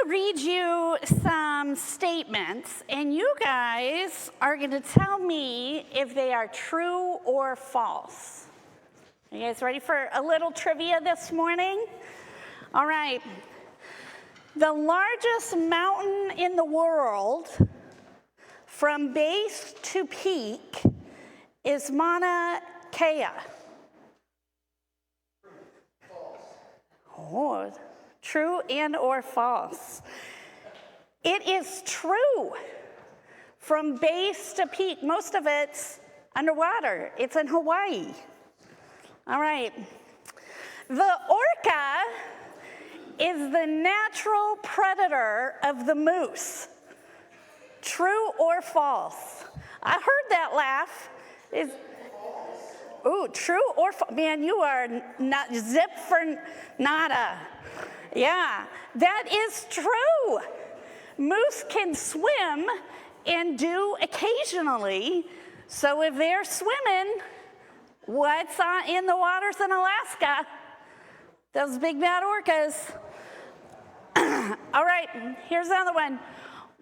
to read you some statements, and you guys are going to tell me if they are true or false. You guys ready for a little trivia this morning? All right. The largest mountain in the world, from base to peak, is Mauna Kea. Oh, true and or false? It is true. From base to peak, most of it's underwater. It's in Hawaii. All right. The orca is the natural predator of the moose. True or false? I heard that laugh. Ooh, true or false? Man, you are not zip for nada. Yeah, that is true. Moose can swim and do occasionally. So if they're swimming, what's in the waters in Alaska? Those big bad orcas. All right, here's another one.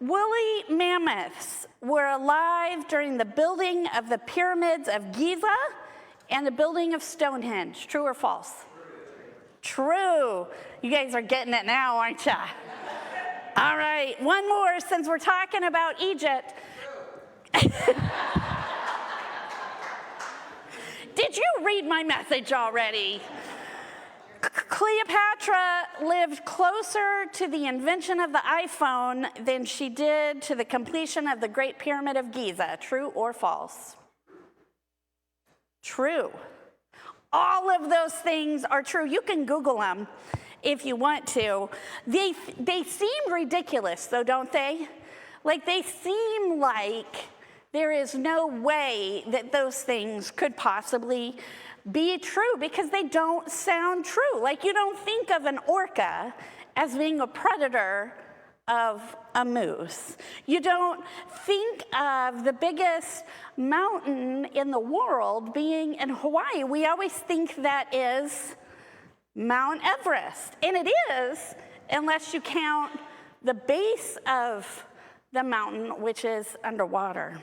Woolly mammoths were alive during the building of the pyramids of Giza and the building of Stonehenge. True or false? True. You guys are getting it now, aren't you? All right, one more since we're talking about Egypt. Did you read my message already? Cleopatra lived closer to the invention of the iPhone than she did to the completion of the Great Pyramid of Giza. True or false? True. All of those things are true. You can Google them if you want to. They seem ridiculous, though, don't they? Like, they seem like there is no way that those things could possibly be true because they don't sound true. Like, you don't think of an orca as being a predator of a moose. You don't think of the biggest mountain in the world being in Hawaii. We always think that is Mount Everest. And it is, unless you count the base of the mountain, which is underwater.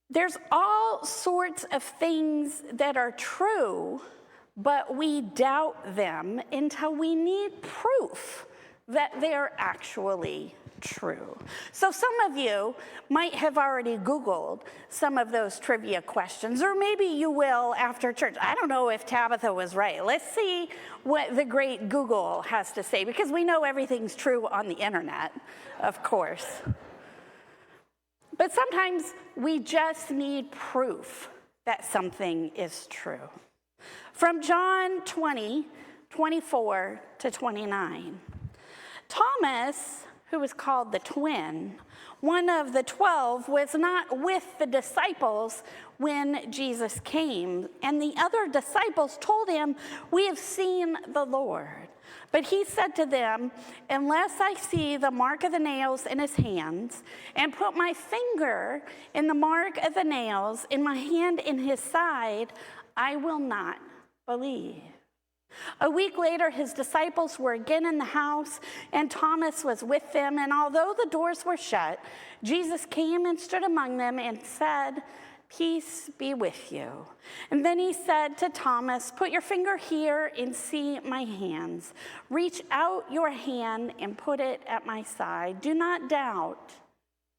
There's all sorts of things that are true, but we doubt them until we need proof that they're actually true. So some of you might have already Googled some of those trivia questions, or maybe you will after church. I don't know if Tabitha was right. Let's see what the great Google has to say, because we know everything's true on the internet, of course. But sometimes we just need proof that something is true. From John 20:24-29. Thomas, who was called the twin, one of the 12, was not with the disciples when Jesus came. And the other disciples told him, "We have seen the Lord." But he said to them, "Unless I see the mark of the nails in his hands, and put my finger in the mark of the nails, in my hand in his side, I will not believe." A week later, his disciples were again in the house, and Thomas was with them. And although the doors were shut, Jesus came and stood among them and said, "Peace be with you." And then he said to Thomas, "Put your finger here and see my hands. Reach out your hand and put it at my side. Do not doubt,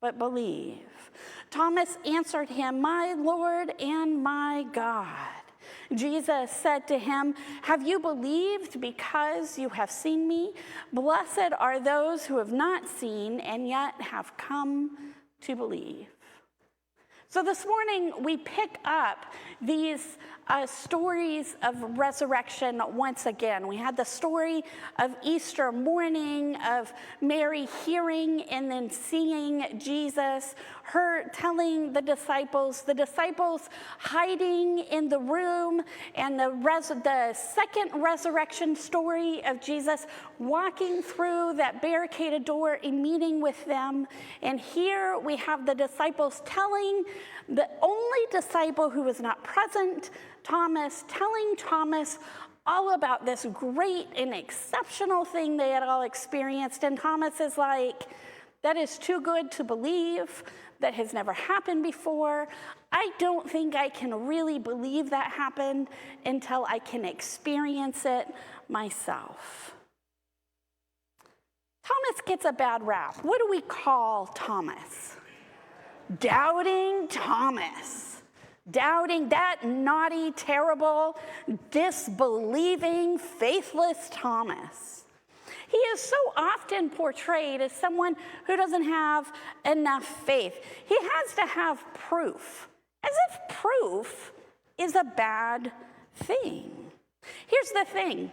but believe." Thomas answered him, "My Lord and my God." Jesus said to him, "Have you believed because you have seen me? Blessed are those who have not seen and yet have come to believe." So this morning, we pick up these stories of resurrection once again. We had the story of Easter morning, of Mary hearing and then seeing Jesus, her telling the disciples hiding in the room, and the second resurrection story of Jesus walking through that barricaded door and meeting with them. And here we have the disciples telling the only disciple who was not present, Thomas, telling Thomas all about this great and exceptional thing they had all experienced. And Thomas is like, that is too good to believe. That has never happened before. I don't think I can really believe that happened until I can experience it myself. Thomas gets a bad rap. What do we call Thomas? Doubting Thomas. Doubting, that naughty, terrible, disbelieving, faithless Thomas. He is so often portrayed as someone who doesn't have enough faith. He has to have proof, as if proof is a bad thing. Here's the thing.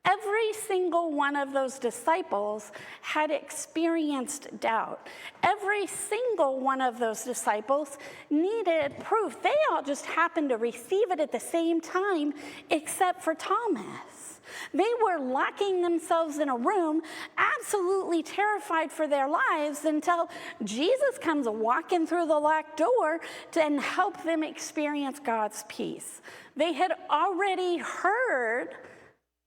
Every single one of those disciples had experienced doubt. Every single one of those disciples needed proof. They all just happened to receive it at the same time, except for Thomas. They were locking themselves in a room, absolutely terrified for their lives, until Jesus comes walking through the locked door to help them experience God's peace. They had already heard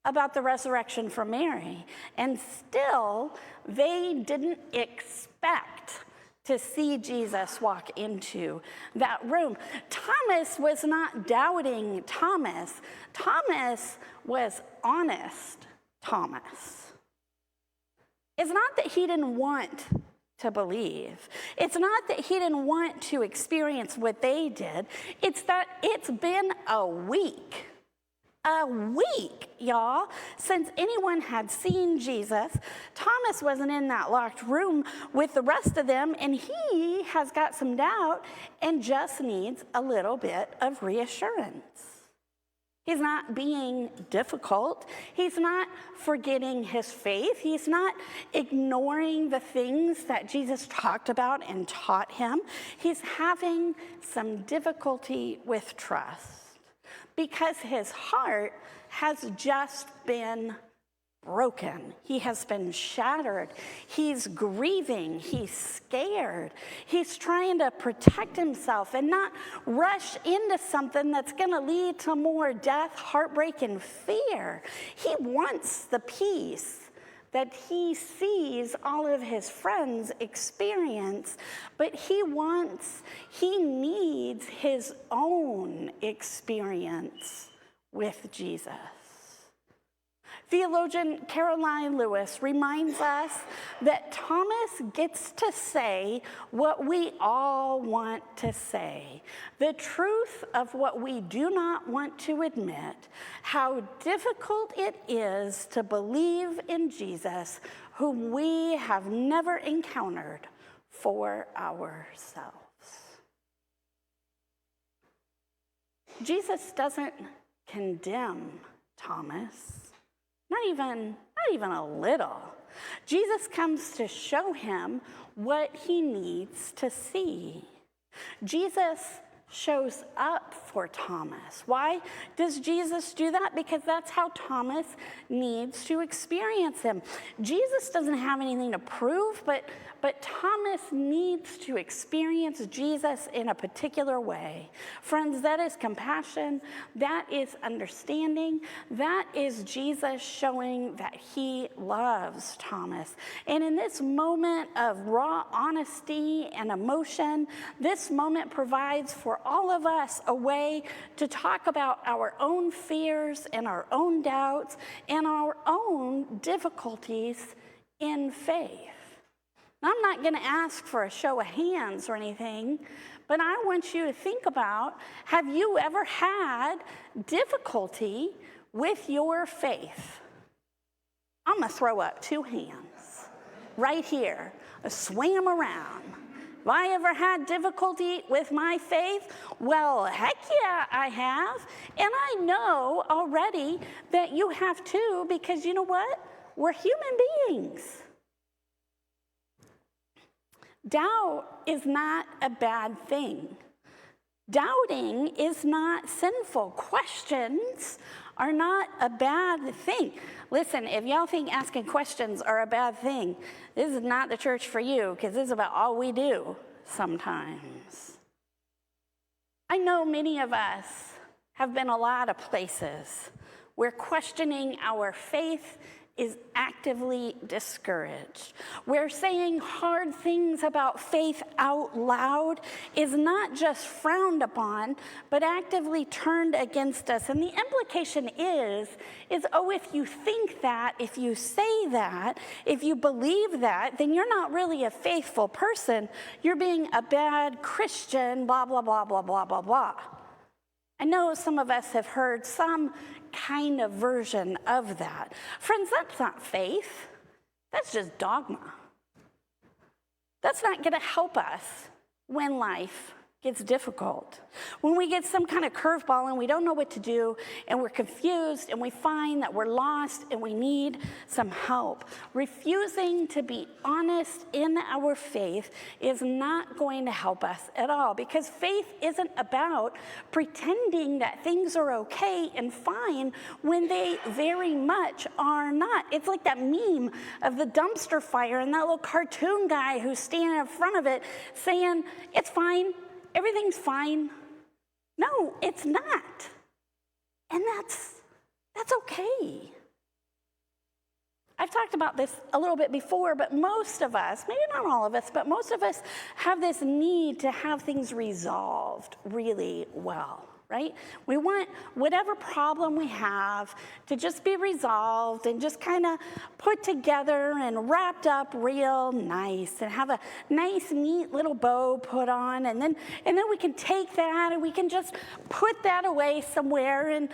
about the resurrection from Mary, and still they didn't expect to see Jesus walk into that room. Thomas was not doubting Thomas. Thomas was honest Thomas. It's not that he didn't want to believe. It's not that he didn't want to experience what they did. It's that it's been a week, y'all, since anyone had seen Jesus. Thomas wasn't in that locked room with the rest of them, and he has got some doubt and just needs a little bit of reassurance. He's not being difficult. He's not forgetting his faith. He's not ignoring the things that Jesus talked about and taught him. He's having some difficulty with trust, because his heart has just been broken. He has been shattered. He's grieving. He's scared. He's trying to protect himself and not rush into something that's going to lead to more death, heartbreak, and fear. He wants the peace that he sees all of his friends experience, but he needs his own experience with Jesus. Theologian Caroline Lewis reminds us that Thomas gets to say what we all want to say, the truth of what we do not want to admit, how difficult it is to believe in Jesus, whom we have never encountered for ourselves. Jesus doesn't condemn Thomas. Not even a little. Jesus comes to show him what he needs to see. Jesus shows up for Thomas. Why does Jesus do that? Because that's how Thomas needs to experience him. Jesus doesn't have anything to prove, but Thomas needs to experience Jesus in a particular way. Friends, that is compassion. That is understanding. That is Jesus showing that he loves Thomas. And in this moment of raw honesty and emotion, this moment provides for all of us a way to talk about our own fears and our own doubts and our own difficulties in faith. I'm not going to ask for a show of hands or anything, but I want you to think about, have you ever had difficulty with your faith? I'm going to throw up 2 hands right here. Swing them around. Have I ever had difficulty with my faith? Well, heck yeah, I have. And I know already that you have too, because you know what? We're human beings. Doubt is not a bad thing. Doubting is not sinful. Questions are not a bad thing. Listen, if y'all think asking questions are a bad thing, this is not the church for you, because this is about all we do sometimes. I know many of us have been a lot of places where questioning our faith is actively discouraged, where saying hard things about faith out loud is not just frowned upon, but actively turned against us. And the implication is, oh, if you think that, if you say that, if you believe that, then you're not really a faithful person. You're being a bad Christian, blah, blah, blah, blah, blah, blah, blah. I know some of us have heard some kind of version of that. Friends, that's not faith. That's just dogma. That's not going to help us when life gets difficult. When we get some kind of curveball and we don't know what to do and we're confused and we find that we're lost and we need some help. Refusing to be honest in our faith is not going to help us at all, because faith isn't about pretending that things are okay and fine when they very much are not. It's like that meme of the dumpster fire and that little cartoon guy who's standing in front of it saying, "It's fine. Everything's fine." No, it's not. And that's okay. I've talked about this a little bit before, but most of us, maybe not all of us, but most of us have this need to have things resolved really well. Right? We want whatever problem we have to just be resolved and just kind of put together and wrapped up real nice and have a nice, neat little bow put on. And then we can take that and we can just put that away somewhere and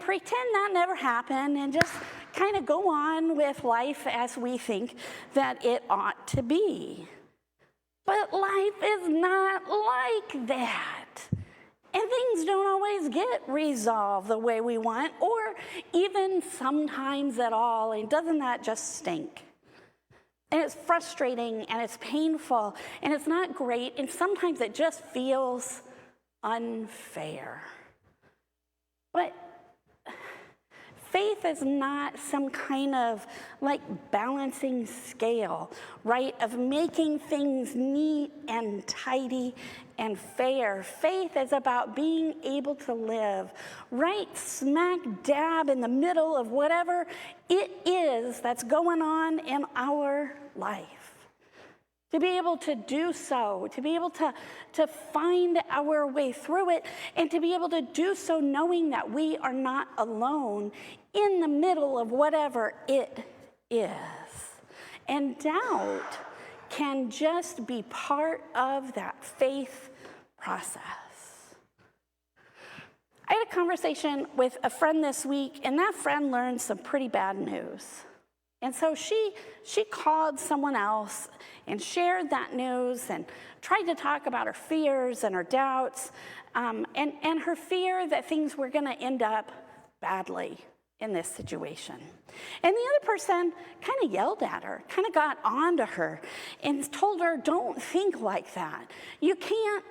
pretend that never happened and just kind of go on with life as we think that it ought to be. But life is not like that. And things don't always get resolved the way we want, or even sometimes at all. And doesn't that just stink? And it's frustrating, and it's painful, and it's not great, and sometimes it just feels unfair. But faith is not some kind of like balancing scale, right, of making things neat and tidy and fair. Faith is about being able to live right smack dab in the middle of whatever it is that's going on in our life. To be able to do so, to be able to find our way through it, and to be able to do so knowing that we are not alone in the middle of whatever it is. And doubt can just be part of that faith process. I had a conversation with a friend this week, and that friend learned some pretty bad news. And so she called someone else and shared that news and tried to talk about her fears and her doubts and her fear that things were going to end up badly in this situation. And the other person kind of yelled at her, kind of got onto her and told her, "Don't think like that. You can't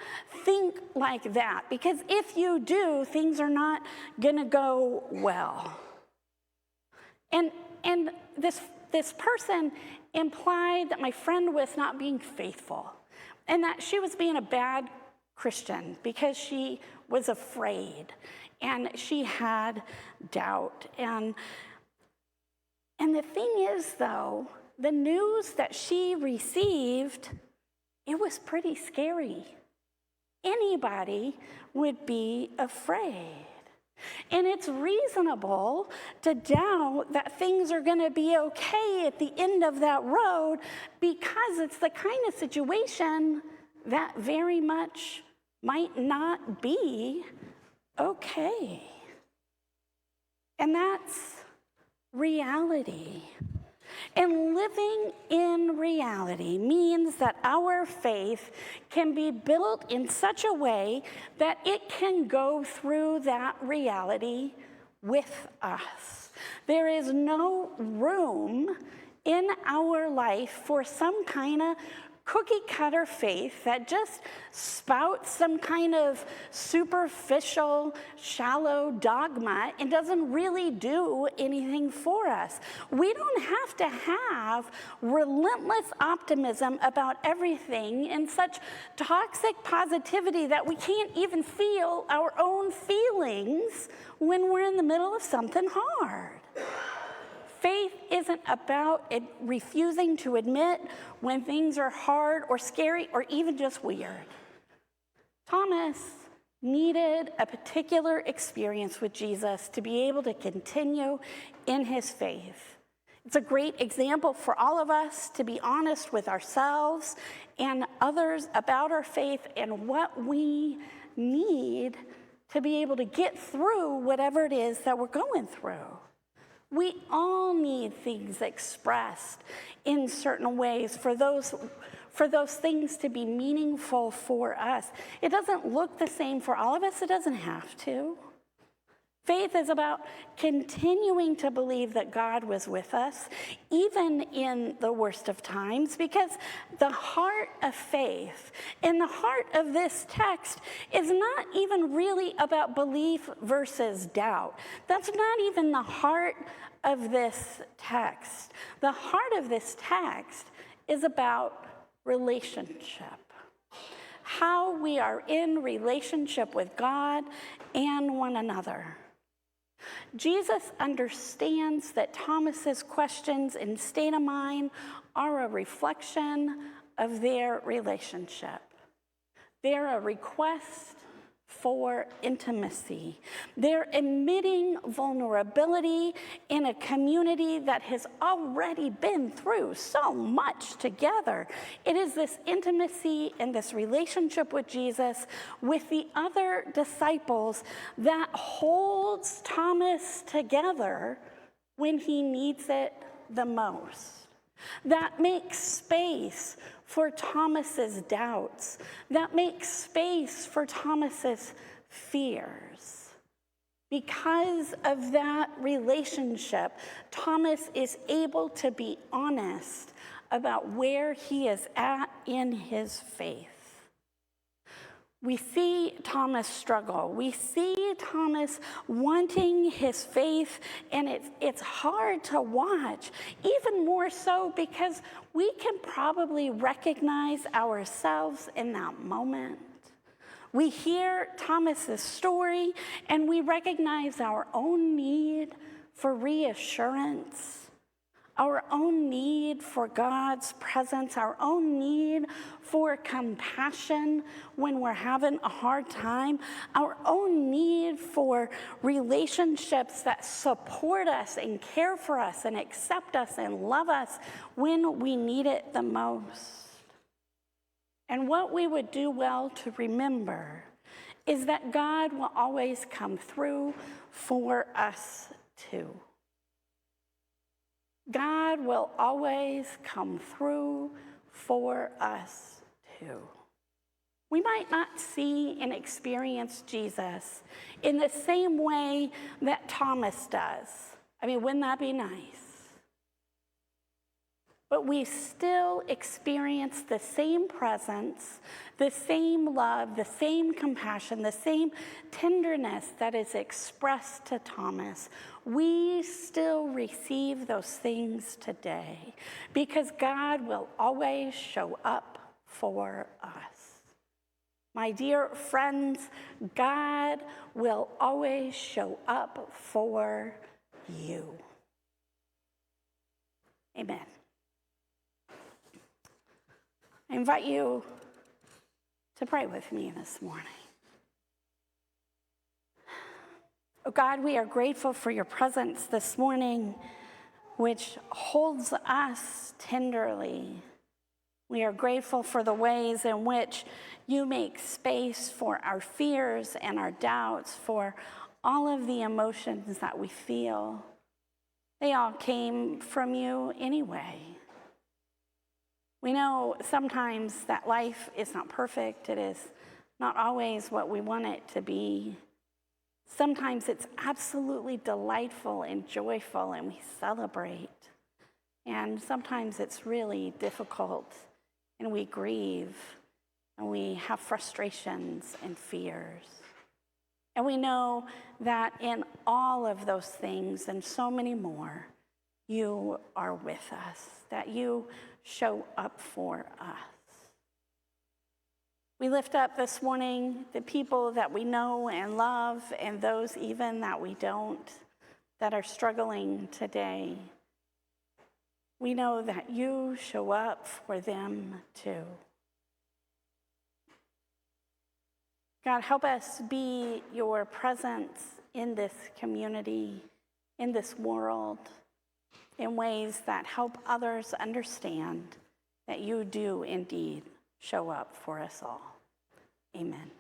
think like that, because if you do, things are not going to go well." And this person implied that my friend was not being faithful and that she was being a bad Christian because she was afraid and she had doubt. And the thing is, though, the news that she received, it was pretty scary. Anybody would be afraid. And it's reasonable to doubt that things are going to be okay at the end of that road, because it's the kind of situation that very much might not be okay. And that's reality. And living in reality means that our faith can be built in such a way that it can go through that reality with us. There is no room in our life for some kind of cookie cutter faith that just spouts some kind of superficial, shallow dogma and doesn't really do anything for us. We don't have to have relentless optimism about everything and such toxic positivity that we can't even feel our own feelings when we're in the middle of something hard. Faith isn't about refusing to admit when things are hard or scary or even just weird. Thomas needed a particular experience with Jesus to be able to continue in his faith. It's a great example for all of us to be honest with ourselves and others about our faith and what we need to be able to get through whatever it is that we're going through. We all need things expressed in certain ways for those things to be meaningful for us. It doesn't look the same for all of us. It doesn't have to. Faith is about continuing to believe that God was with us, even in the worst of times, because the heart of faith and the heart of this text is not even really about belief versus doubt. That's not even the heart of this text. The heart of this text is about relationship. How we are in relationship with God and one another. Jesus understands that Thomas's questions and state of mind are a reflection of their relationship. They're a request for intimacy. They're admitting vulnerability in a community that has already been through so much together. It is this intimacy and this relationship with Jesus, with the other disciples, that holds Thomas together when he needs it the most. That makes space for Thomas's doubts. That makes space for Thomas's fears. Because of that relationship, Thomas is able to be honest about where he is at in his faith. We see Thomas struggle. We see Thomas wanting his faith, and it's hard to watch, even more so because we can probably recognize ourselves in that moment. We hear Thomas's story, and we recognize our own need for reassurance, our own need for God's presence, our own need for compassion when we're having a hard time, our own need for relationships that support us and care for us and accept us and love us when we need it the most. And what we would do well to remember is that God will always come through for us too. God will always come through for us too. We might not see and experience Jesus in the same way that Thomas does. I mean, wouldn't that be nice? But we still experience the same presence, the same love, the same compassion, the same tenderness that is expressed to Thomas. We still receive those things today because God will always show up for us. My dear friends, God will always show up for you. Amen. I invite you to pray with me this morning. Oh God, we are grateful for your presence this morning, which holds us tenderly. We are grateful for the ways in which you make space for our fears and our doubts, for all of the emotions that we feel. They all came from you anyway. We know sometimes that life is not perfect. It is not always what we want it to be. Sometimes it's absolutely delightful and joyful, and we celebrate. And sometimes it's really difficult and we grieve, and we have frustrations and fears. And we know that in all of those things and so many more, you are with us, that you show up for us. We lift up this morning the people that we know and love and those even that we don't, that are struggling today. We know that you show up for them too. God, help us be your presence in this community, in this world, in ways that help others understand that you do indeed show up for us all. Amen.